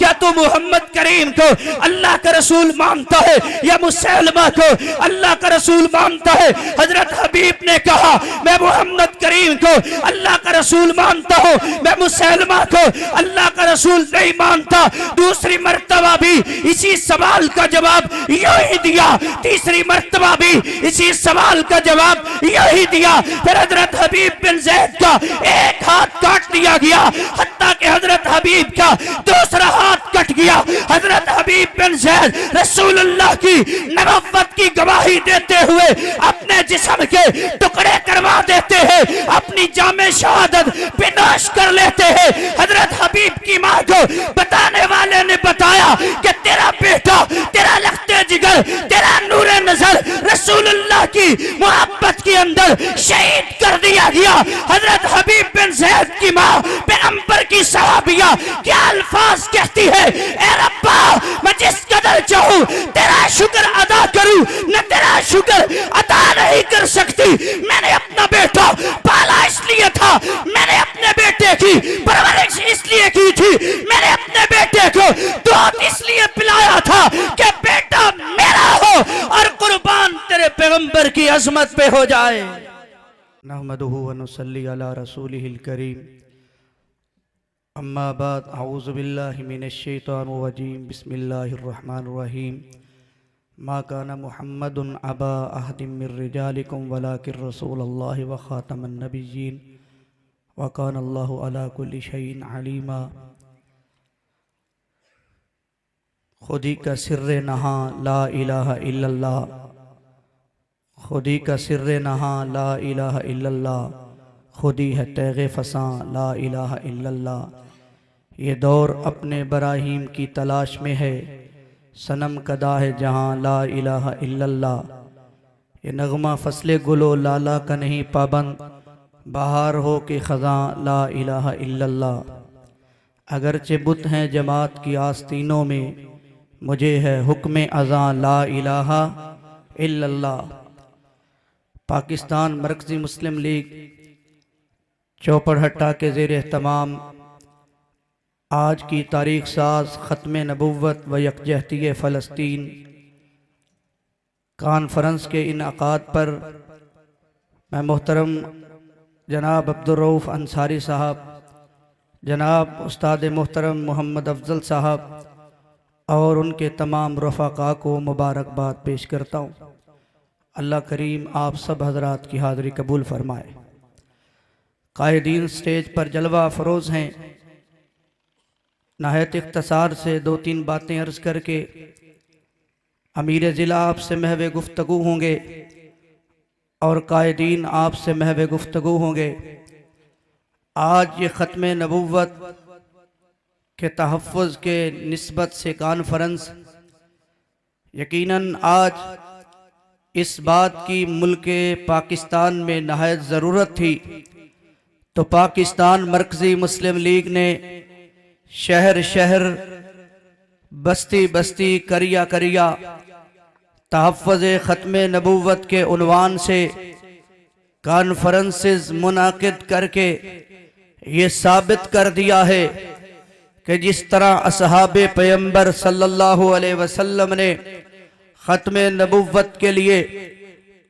क्या तू मोहम्मद करीम को अल्लाह का रसूल मानता है या मुसलमा को अल्लाह का रसूल मानता है? हजरत हबीब ने कहा मैं मोहम्मद करीम को अल्लाह का रसूल मानता हूँ, मैं मुसलमा को अल्लाह का रसूल नहीं मानता। दूसरी मर्तबा भी इसी सवाल का जवाब यही दिया, तीसरी मर्तबा भी इसी सवाल का जवाब यही दिया। फिर हजरत हबीब बिन जैद का एक हाथ काट दिया गया, हत्ता कि हजरत हबीब का दूसरा हाथ कट गया। हजरत हबीब बिन जैद रसूलुल्लाह की नबुव्वत की गवाही देते हुए अपने जिस्म के टुकड़े करवा देते हैं, अपनी जामे शहादत पेश कर लेते हैं। हजरत हबीब की मां को बताने वाले ने बताया कि तेरा बेटा, तेरा लखते जिगर, तेरा नूरे नजर रसूलुल्लाह की मोहब्बत के अंदर शहीद कर दिया गया। हजरत हबीब बिन जैद की मां पैगंबर की सहाबिया क्या अल्फाज कहती है, ए रब्बा मैं जिस कदर चाहूं तेरा शुक्र अदा करूं, न तेरा शुक्र अदा नहीं कर सकती। मैंने अपना बेटा पाला इसलिए था, मैंने अपने बेटे की परवरिश इसलिए की थी, मैंने अपने बेटे को दूध इसलिए पिलाया था कि बेटा मेरा हो और कुर्बान तेरे पैगंबर की अजमत पे हो जाए। नहमदुहु व नुसल्ली अला रसूलिहिल करीम, अम्मा बाद, अऊज़ु बिल्लाहि मिनश शैतानिर रजीम, बिस्मिल्लाहिर रहमानिर रहीम। मा काना मुहम्मदुन अबा अहदिम मिर रिजालिकुम वलाकिन रसूलुल्लाहि व खातमन नबिय्यीन व कानल्लाहु अला कुल्लि शैइन अलीमा। खुदी का सिर्रे नहा ला इलाहा इल्लल्लाह, खुदी का सिर्रे नहा ला इलाहा इल्लल्लाह, खुदी है तैग़े फसां ला इलाहा इल्लल्लाह। ये दौर अपने बराहीम की तलाश में है, सनम कदा है जहाँ ला इलाहा इल्लल्लाह। ये नगमा फसले गुलो लाला का नहीं पाबंद, बहार हो के ख़ज़ां ला इलाहा इल्लल्लाह। अगरचे बुत हैं जमात की आस्तीनों में, मुझे है हुक्म अज़ां ला इलाहा इल्लल्लाह। पाकिस्तान मरकज़ी मुस्लिम लीग चौपड़हट्टा के ज़ेर एहतमाम आज की तारीख साज ख़त्म नबुव्वत व यकजहती फ़लस्तीन कॉन्फ्रेंस के इनअक़ाद पर मैं मोहतरम जनाब अब्दुर्रऊफ़ अंसारी साहब, जनाब उस्ताद मोहतरम मोहम्मद अफजल साहब और उनके तमाम रफ़ाक़ा को मुबारकबाद पेश करता हूँ। अल्लाह करीम आप सब हज़रात की हाज़िरी कबूल फरमाए। कायदीन स्टेज पर जलवा अफरोज़ हैं, नहायत इख्तसार से दो तीन बातें अर्ज़ करके अमीर ज़िला आपसे महवे गुफ्तगू होंगे और कायदीन आपसे महवे गुफ्तगू होंगे। आज ये ख़त्म नबुव्वत के तहफ़्फ़ुज़ के निस्बत से कॉन्फ्रेंस, यकीनन आज इस बात की मुल्क पाकिस्तान में नहायत ज़रूरत थी, तो पाकिस्तान मरकज़ी मुस्लिम लीग ने शहर शहर, बस्ती बस्ती, करिया करिया तहफ़्फ़ुज़ ख़त्म नबुव्वत के उन्वान से कॉन्फ्रेंसेस मुनाकिद करके ये साबित कर दिया है कि जिस तरह असहाबे पैगंबर सल्लल्लाहु अलैहि वसल्लम ने ख़त्म नबुव्वत के लिए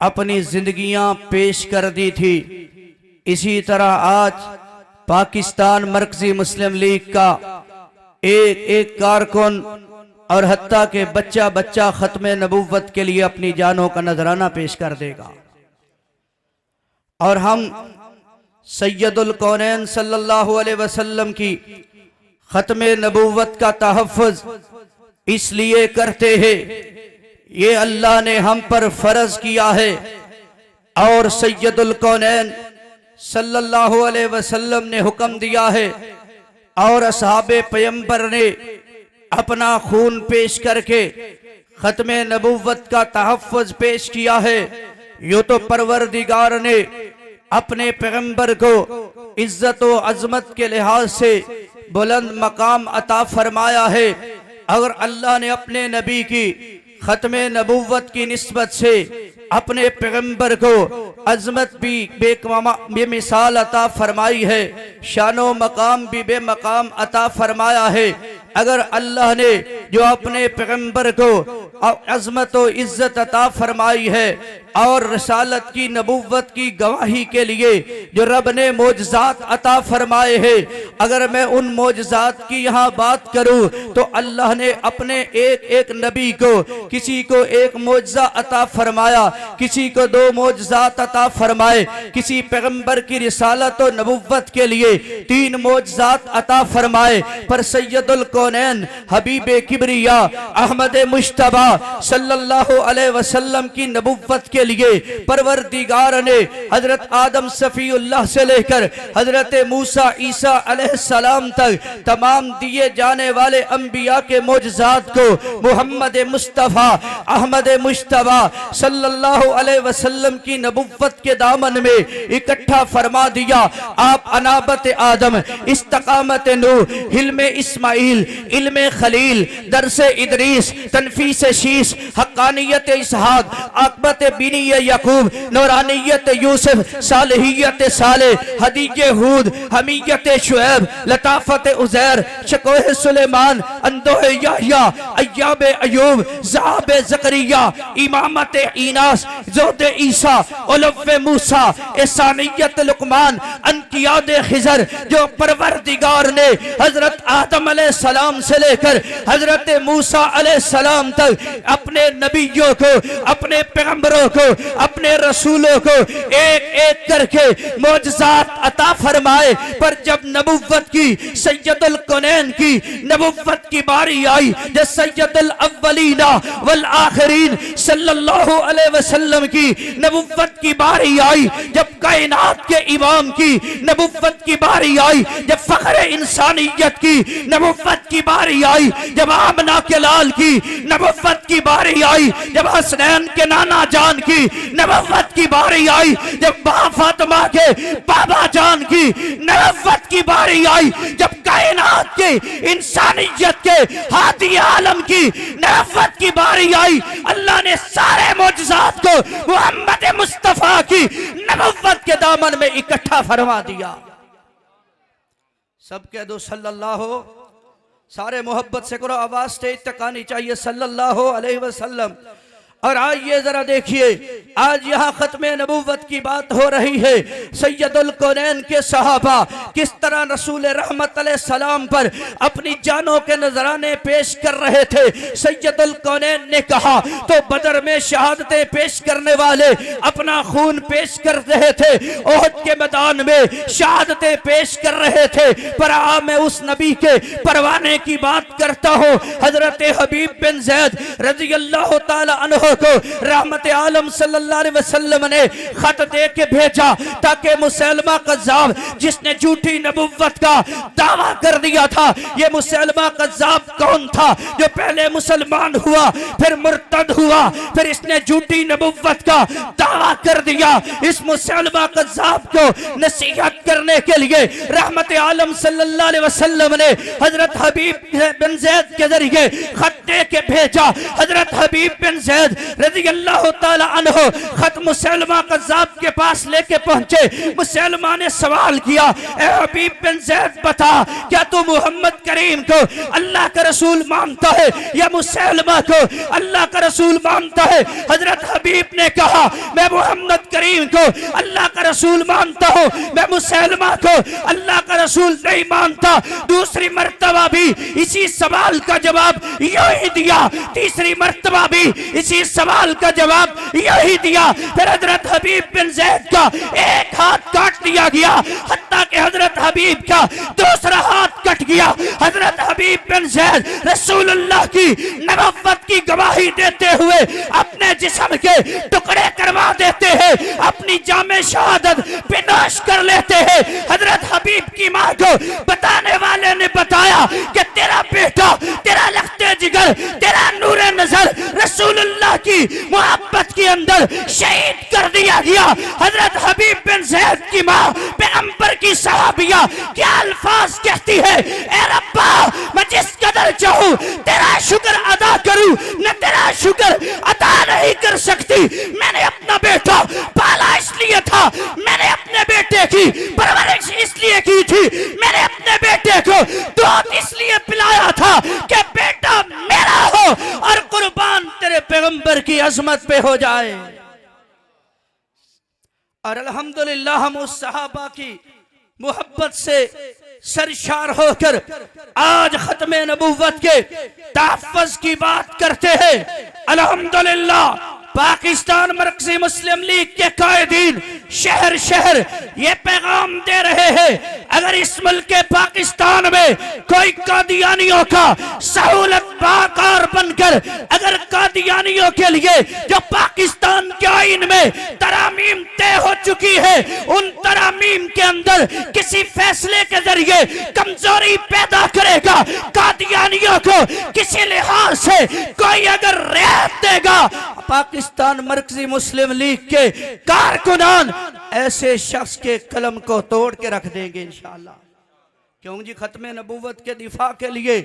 अपनी ज़िंदगियां पेश कर दी थी, इसी तरह आज पाकिस्तान मरकज़ी मुस्लिम लीग का एक एक कारकुन और हत्ता के बच्चा बच्चा ख़त्म नबुव्वत के लिए अपनी जानों का नजराना पेश कर देगा। और हम सैयदुल कौनैन सल्लल्लाहु अलैहि वसल्लम की ख़त्म नबुव्वत का तहफ़्फ़ुज़ इसलिए करते हैं, ये अल्लाह ने हम पर फ़र्ज़ किया है और सैयदुल कौनैन सल्लल्लाहु अलैहि वसल्लम ने हुक्म दिया है और असहाबे पैगंबर ने अपना खून पेश करके ख़त्म नबुव्वत का तहफ़्फ़ुज़ पेश किया है। यूँ तो परवरदिगार ने अपने पैगंबर को इज्जत व अज़मत के लिहाज से बुलंद मकाम अता फरमाया है, अगर अल्लाह ने अपने नबी की ख़त्म नबुव्वत की निस्बत से अपने पैगंबर को अज़मत भी बेमिसाल अता फरमाई है, शानो मकाम भी बेमकाम अता फरमाया है, अगर अल्लाह ने जो अपने पैगंबर को अज़मत व इज्जत अता फरमाई है और रसालत की नबुव्वत की गवाही के लिए जो रब ने मोजज़ात अता फरमाए हैं, अगर मैं उन मोजज़ात की यहाँ बात करूँ तो अल्लाह ने अपने एक एक नबी को, किसी को एक मोजज़ा अता फरमाया, किसी को 2 मोजज़ात अता फरमाए, किसी पैगंबर की रिसालत और नबुव्वत के लिए 3 मोजज़ात अता फरमाए। पर सैयदुल कौनैन हबीबे किबरिया अहमद मुश्तबा सल्लल्लाहु अलैहि वसल्लम की नबुव्वत के लिए परवरदिगार ने हजरत आदम सफीउल्लाह से लेकर हजरत मूसा ईसा अलैहिस्सलाम तक तमाम दिए जाने वाले अंबिया के मोजज़ात को मोहम्मद मुस्तफ़ा अहमद मुश्तबा सल्लल्लाहु अलैहि वसल्लम की नबुव्वत के दामन में इकट्ठा फरमा दिया। आप अनाबत आदम, इस्तकामत नूह, हिल्म इस्माइल, इल्म खलील, दरसे इदरीस, तनफीस शीश, हक्कानियत इसहाक, आकबत बिनी यकूब, नूरानियत यूसुफ, सालिहियत साले, हदीजे हूद, हमीयत शुएब, लताफत उज़ैर, शकोह सुलेमान, अंदोह याह्या, अय्याब अयूब, ज़हाब ज़करिया, इमामत ईनास, ज़ोद ईसा, उलव्व मूसा, एसानियत लुकमान, अनकियाद खिज़र, जो परवरदिगार ने हजरत आदम अलैहिस्सलाम से लेकर हजरत मूसा अलैहिस्सलाम तक अपने नबियों को, अपने पैगंबरों को, अपने रसूलों को एक एक करके मोजज़ात अता फरमाए। पर जब नबुव्वत की, सैयदुल कौनैन की नबुव्वत की बारी आई, जब सैयदुल अव्वलीना वल आखिरीन सल्लल्लाहु अलैहि वसल्लम की नबुव्वत की बारी आई, जब कायनात के इमाम की नबुव्वत की बारी आई, जब फख्र इंसानियत की नबुव्वत की बारी आई, जब आमना के लाल की नबुव्वत की बारी आई, जब हसनैन के नाना जान की नबुव्वत की बारी आई, जब बा फातिमा के बाबा जान की नबुव्वत की बारी आई, जब कायनात के इंसानियत के हादी आलम की नबुव्वत की बारी आई, अल्लाह ने सारे मोजज़ात को मोहम्मद मुस्तफ़ा की नबुव्वत के दामन में इकट्ठा फरमा दिया। सब कह दो सल्लल्लाहु, सारे मोहब्बत से करो, आवाज स्टेज तक आनी चाहिए, सल्लल्लाहु अलैहि वसल्लम। और आइए जरा देखिए, आज यहाँ खत्मे नबुव्वत की बात हो रही है। सैयदुल कौनैन के सहाबा किस तरह रसूल रहमत अलैहिस्सलाम पर अपनी जानों के नजराने पेश कर रहे थे। सैयदुल कौनैन ने कहा तो बदर में शहादतें पेश करने वाले अपना खून पेश कर रहे थे, ओहद के मैदान में शहादतें पेश कर रहे थे। पर मैं उस नबी के परवाने की बात करता हूँ, हजरत हबीब बिन ज़ैद रज़ियल्लाहु ताला अन्हु को रहमत आलम सल्लल्लाहु अलैहि वसल्लम ने खत दे के भेजा ताकि मुसैलमा कज़्ज़ाब, जिसने झूठी नबुव्वत का दावा कर दिया था, ये मुसैलमा कज़्ज़ाब कौन था जो पहले मुसलमान हुआ फिर मुर्तद हुआ, फिर इसने झूठी नबुव्वत का दावा कर दिया। इस मुसैलमा कज़्ज़ाब को नसीहत करने के लिए रहमत आलम सल्लल्लाहु अलैहि वसल्लम ने हजरत हबीब बिन ज़ैद के जरिए खत दे के भेजा। हजरत हबीब बिन ज़ैद रज़ियल्लाहु ताला अन्हु खत मुसैलमा कज़्ज़ाब के पास लेके पहुंचे। मुसैलमा ने सवाल किया, ए हबीब बिन ज़ैद बता, क्या तू मोहम्मद करीम को अल्लाह का रसूल मानता है या मुसैलमा को अल्लाह का रसूल मानता है? हजरत हबीब ने कहा, मैं मोहम्मद करीम को अल्लाह का रसूल मानता हूँ, मैं मुसैलमा को अल्लाह का रसूल नहीं मानता। दूसरी मर्तबा भी इसी सवाल का जवाब यही दिया, तीसरी मर्तबा भी इसी सवाल का जवाब यही दिया। फिर हजरत हबीब बिन ज़ैद का एक हाथ काट दिया गया, हत्ता कि हजरत हबीब का दूसरा हाथ कट गया। हजरत हबीब बिन ज़ैद रसूलुल्लाह की नबुव्वत की गवाही देते हुए अपने जिस्म के टुकड़े करवा देते हैं, अपनी जामे शहादत पेश कर लेते हैं। हजरत हबीब की माँ को बताने वाले ने बताया कि तेरा बेटा, तेरा लख्ते जिगर, तेरा नूरे नजर रसूलुल्लाह की मोहब्बत के अंदर शहीद कर दिया गया। हजरत हबीब बिन ज़ैद की माँ पैगंबर की सहाबिया क्या अल्फाज कहती है, ए रब्बा, मैं जिस कदर चाहूं तेरा शुक्र अदा करूं, न तेरा शुक्र अदा नहीं कर सकती। मैंने अपना बेटा पाला इसलिए था, मैंने अपने बेटे की परवरिश इसलिए की थी, मैंने अपने बेटे को दूध इसलिए पिलाया था कि बेटा मेरा हो और कुर्बान तेरे पैगंबर की अजमत पे हो जाए। और अल्हम्दुलिल्लाह हम उस सहाबा की मोहब्बत से सरशार होकर आज खत्मे नबूवत के तहफ़्फ़ुज़ की बात करते हैं। अल्हम्दुलिल्लाह पाकिस्तान मरकज़ी मुस्लिम लीग के कायदीन शहर शहर ये पैगाम दे रहे हैं, अगर इस मुल्क के पाकिस्तान में कोई कादियानियों का सहूलत बाकार बनकर अगर कादियानियों के लिए जो पाकिस्तान के आईन में तरामीम तय हो चुकी है, उन तरामीम के अंदर किसी फैसले के जरिए कमजोरी पैदा करेगा, कादियानियों को किसी लिहाज से कोई अगर रियायत देगा, पाकिस्तान मरकजी मुस्लिम लीग के कारकुनान ऐसे शख्स के कलम को तोड़ के रख देंगे इंशाअल्लाह। क्यों जी, खत्मे नबूवत के दिफा के लिए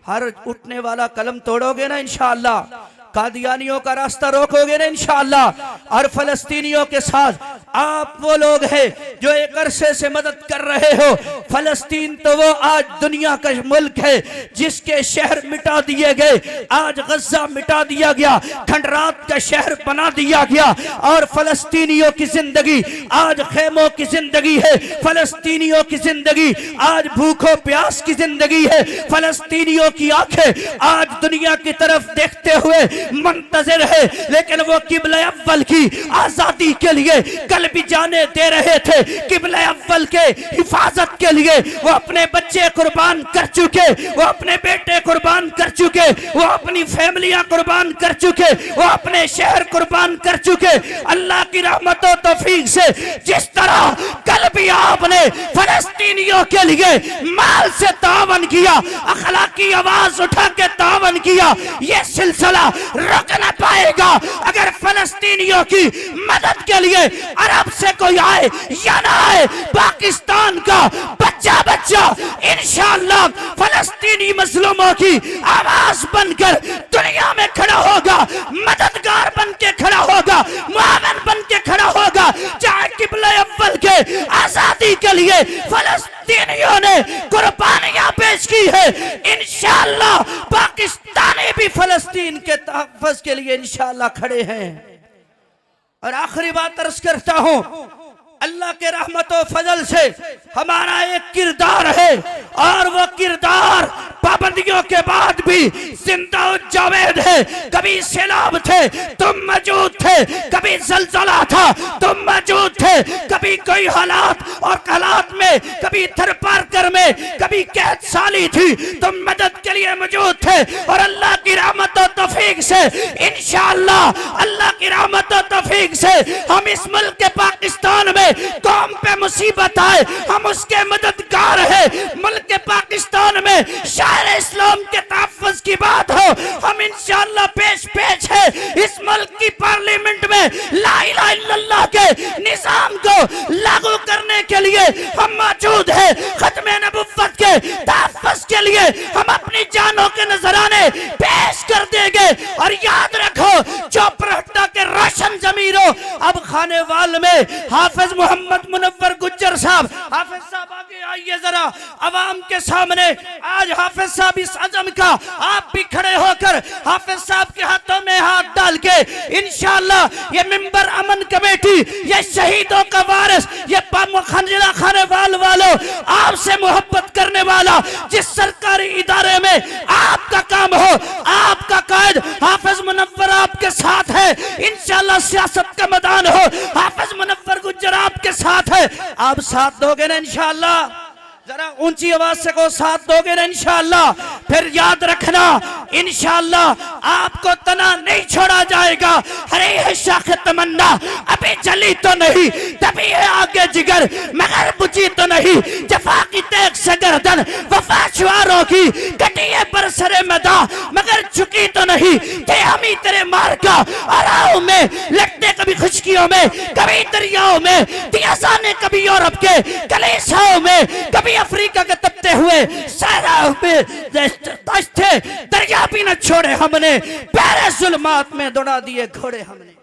हर उठने वाला कलम तोड़ोगे ना इंशाअल्लाह, कादियानियों का रास्ता रोकोगे ना इंशाअल्लाह। और फलस्तीनियों के साथ आप वो लोग हैं जो एक अरसे से मदद कर रहे हो। फलस्तीन तो वो आज दुनिया का मुल्क है जिसके शहर मिटा दिए गए, आज गज्जा मिटा दिया गया, खंडरात का शहर बना दिया गया और फलस्तीनियों की जिंदगी आज खेमों की जिंदगी है, फलस्तीनियों की जिंदगी आज भूखों प्यास की जिंदगी है, फलस्तीनियों की आंखें आज दुनिया की तरफ देखते हुए मुंतजिर है। लेकिन वो किबला अव्वल की आजादी के लिए कल भी जाने दे रहे थे, किबला अव्वल के हिफाजत के लिए वो अपने बच्चे कुर्बान कर चुके, वो अपने बेटे कुर्बान कर चुके, वो अपनी फैमिलियां कुर्बान कर चुके, वो अपने शहर कुर्बान कर चुके। अल्लाह की रहमत और तौफीक से जिस तरह कल भी आपने फलस्तीनियों के लिए माल से तावन किया, अखलाकी आवाज उठा के तावन किया, ये सिलसिला रुक न पाएगा। अगर फलस्तीनियों की मदद के लिए अरब से कोई आए या ना आए, पाकिस्तान का बच्चा बच्चा इंशाअल्लाह फलस्तीनी मजलूमों की आवाज बनकर दुनिया में खड़ा होगा, मददगार बन के खड़ा होगा, मुआवन बन के खड़ा होगा। चाहे किबला अव्वल के आजादी के लिए फलस्तीनियों ने कुर्बानियां पेश की है, इंशाअल्लाह पाकिस्तानी भी फलस्तीन के तहफ़्फ़ुज़ के लिए इंशाअल्लाह खड़े हैं। और आखिरी बात अर्ज करता हूं, अल्लाह के रहमत और फजल से हमारा एक किरदार है और वो किरदार पाबंदियों के बाद भी जिंदा जावेद है। कभी सैलाब थे तुम मौजूद थे, कभी जलजला था तुम मौजूद थे, कभी कोई हालात और हालात में, कभी थरपारकर में, कभी कैद साली थी, तुम मदद के लिए मौजूद थे। और अल्लाह की रहमत और तौफीक से इंशाअल्लाह, अल्लाह की रहमत और तौफीक से हम इस मुल्क के पाकिस्तान में कौम पे मुसीबत आए हम उसके मददगार है। मुल्क के पाकिस्तान में शायर इस्लाम के तहफ़्फ़ुज़ की बात हो, हम इंशाअल्लाह पेश है इस मुल्क की पार्लियामेंट में ला इलाहा इल्लल्लाह के निज़ाम को लागू करने के लिए हम मौजूद है। खत्मे नबुव्वत के तहफ़्फ़ुज़ के लिए हम अपनी जानों के नजराने पेश कर देंगे। और याद रखो, चौपरहट्टा के रोशन जमीरों, अब खानेवाल में हाफिज मोहम्मद मुनव्वर गुज्जर साहब, हाफिज साहब आगे आइए जरा अवाम के सामने। आज हाफिज साहब इस अज़म का आप भी खड़े होकर हाफिज साहब के हाथों में हाथ डाल के इंशाअल्लाह ये मिंबर अमन कमेटी, ये शहीदों का वारिस, ये खंजिला खानेवाल वालों, आपसे मोहब्बत करने वाला जिस सरकारी इदारे में आपका काम हो, आपका कायद हाफिज मुनव्वर आपके साथ है। इंशाअल्लाह सियासत का मैदान हो, हाफिज मुनव्वर गुज्जर आपके साथ है। आप साथ दोगे ना इंशाअल्लाह? जरा ऊंची आवाज से को साथ दोगे ना इंशाअल्लाह? फिर याद रखना, इंशाअल्लाह आपको तना नहीं छोड़ा जाएगा। अरे है शाख तमन्ना अभी जली तो नहीं, तभी है आगे जिगर मगर बुझी तो नहीं। जफा की तेग से गर्दन वफा शुआरों की कटी है बरसरे मैदा मगर झुकी तो नहीं। थे हम ही तेरे मार का आराव में लटते, कभी खुशकियों में कभी दरियाओं में, दिया जाने कभी यूरोप के कलेसाओं में, कभी अफ्रीका के तपते हुए सहराओं में थे। दरिया भी न छोड़े हमने, पैरे जुल्मात में दौड़ा दिए घोड़े हमने।